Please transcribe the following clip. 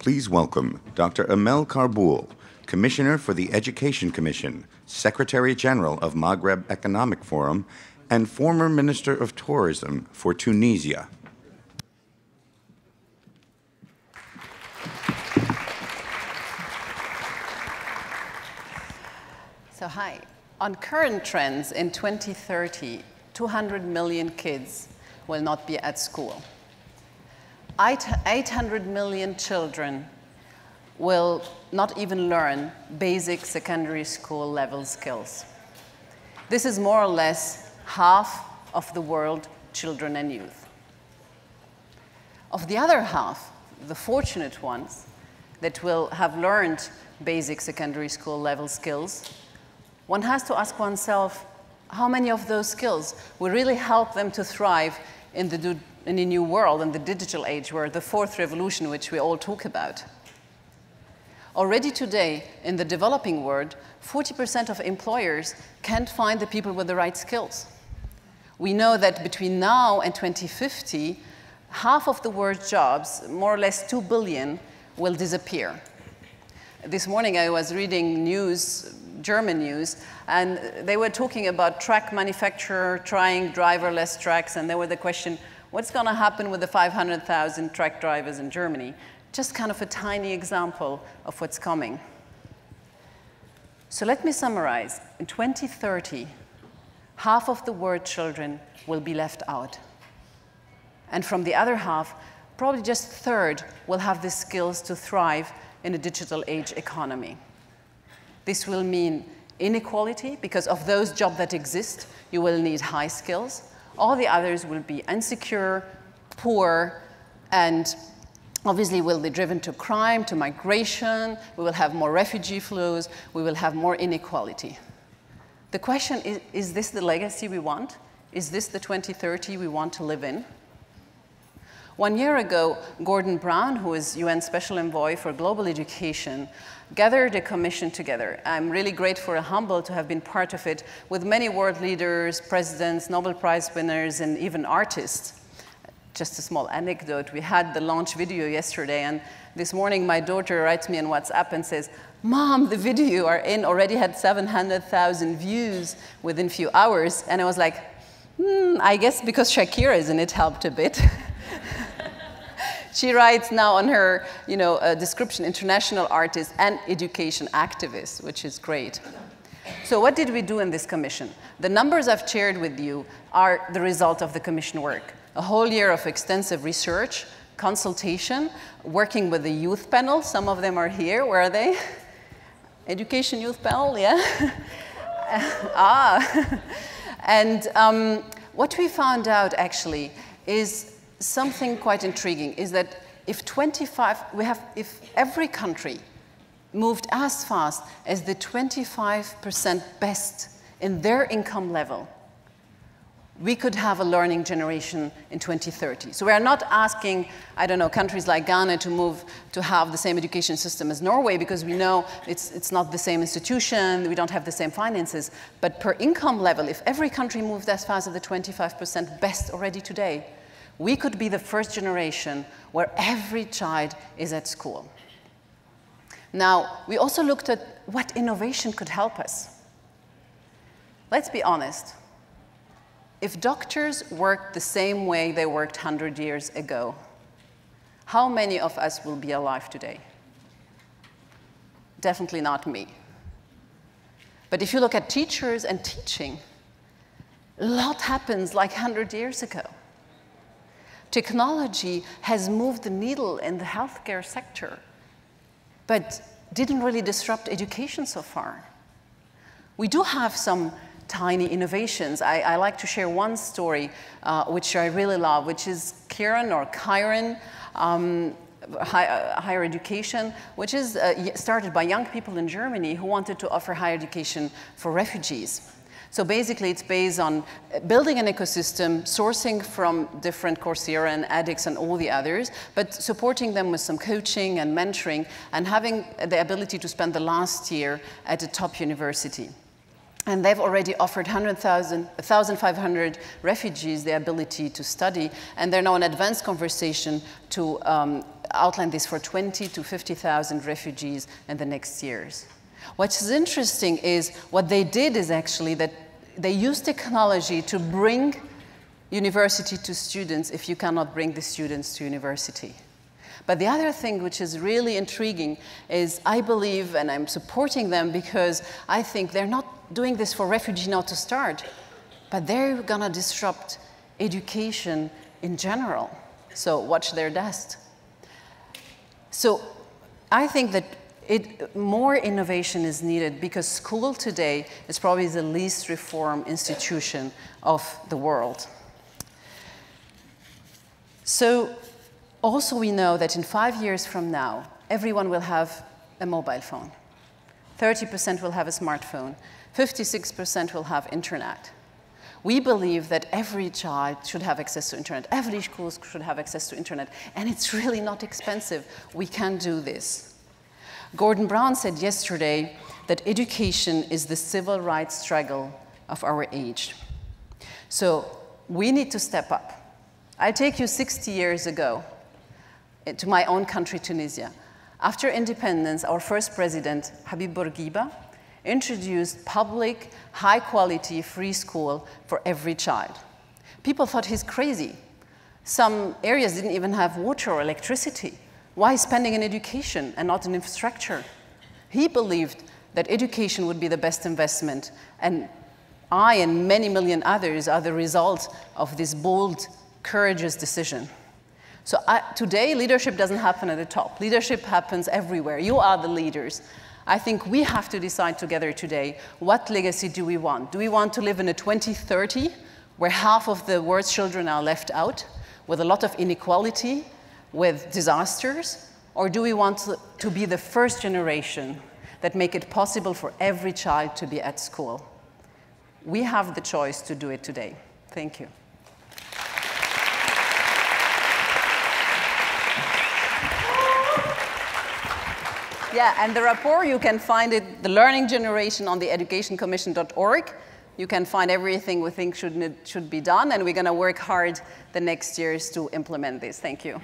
Please welcome Dr. Amel Karboul, Commissioner for the Education Commission, Secretary General of Maghreb Economic Forum, and former Minister of Tourism for Tunisia. So hi. On current trends, in 2030, 200 million kids will not be at school. 800 million children will not even learn basic secondary school level skills. This is more or less half of the world children and youth. Of the other half, the fortunate ones that will have learned basic secondary school level skills, one has to ask oneself how many of those skills will really help them to thrive in the new world, in the digital age, where the fourth revolution, which we all talk about. Already today, in the developing world, 40% of employers can't find the people with the right skills. We know that between now and 2050, half of the world's jobs, more or less 2 billion, will disappear. This morning I was reading news, German news, and they were talking about truck manufacturer trying driverless trucks, and there was the question, what's going to happen with the 500,000 truck drivers in Germany? Just kind of a tiny example of what's coming. So let me summarize. In 2030, half of the world's children will be left out. And from the other half, probably just a third will have the skills to thrive in a digital age economy. This will mean inequality, because of those jobs that exist, you will need high skills. All the others will be insecure, poor, and obviously will be driven to crime, to migration. We will have more refugee flows. We will have more inequality. The question is this the legacy we want? Is this the 2030 we want to live in? 1 year ago, Gordon Brown, who is UN Special Envoy for Global Education, gathered a commission together. I'm really grateful and humbled to have been part of it with many world leaders, presidents, Nobel Prize winners, and even artists. Just a small anecdote, we had the launch video yesterday, and this morning my daughter writes me on WhatsApp and says, "Mom, the video you are in already had 700,000 views within a few hours." And I was like, I guess because Shakira is in it helped a bit. She writes now on her description, international artist and education activist, which is great. So what did we do in this commission? The numbers I've shared with you are the result of the commission work. A whole year of extensive research, consultation, working with the youth panel. Some of them are here. Where are they? Education youth panel, yeah? And what we found out actually is something quite intriguing, is that if every country moved as fast as the 25% best in their income level, we could have a learning generation in 2030. So we are not asking, I don't know, countries like Ghana to move to have the same education system as Norway, because we know it's not the same institution, we don't have the same finances. But per income level, if every country moved as fast as the 25% best already today, we could be the first generation where every child is at school. Now, we also looked at what innovation could help us. Let's be honest. If doctors worked the same way they worked 100 years ago, how many of us will be alive today? Definitely not me. But if you look at teachers and teaching, a lot happens like 100 years ago. Technology has moved the needle in the healthcare sector, but didn't really disrupt education so far. We do have some tiny innovations. I like to share one story, which I really love, which is Kiran higher education, which is started by young people in Germany who wanted to offer higher education for refugees. So basically, it's based on building an ecosystem, sourcing from different Coursera and edX and all the others, but supporting them with some coaching and mentoring, and having the ability to spend the last year at a top university. And they've already offered 1,500 refugees the ability to study, and they're now in advanced conversation to outline this for 20 to 50,000 refugees in the next years. What's interesting is what they did is actually that they used technology to bring university to students if you cannot bring the students to university. But the other thing which is really intriguing is I believe, and I'm supporting them because I think they're not doing this for refugees now to start, but they're gonna disrupt education in general. So watch their desk. So I think that more innovation is needed because school today is probably the least reformed institution of the world. So also we know that in 5 years from now, everyone will have a mobile phone. 30% will have a smartphone. 56% will have internet. We believe that every child should have access to internet. Every school should have access to internet. And it's really not expensive. We can do this. Gordon Brown said yesterday that education is the civil rights struggle of our age. So we need to step up. I take you 60 years ago to my own country, Tunisia. After independence, our first president, Habib Bourguiba, introduced public, high-quality, free school for every child. People thought he's crazy. Some areas didn't even have water or electricity. Why spending in education and not in infrastructure? He believed that education would be the best investment, and I and many million others are the result of this bold, courageous decision. So today, leadership doesn't happen at the top. Leadership happens everywhere. You are the leaders. I think we have to decide together today, what legacy do we want? Do we want to live in a 2030 where half of the world's children are left out, with a lot of inequality, with disasters? Or do we want to be the first generation that make it possible for every child to be at school? We have the choice to do it today. Thank you. Yeah, and the rapport, you can find it, the learning generation, on the educationcommission.org. You can find everything we think should be done, and we're going to work hard the next years to implement this. Thank you.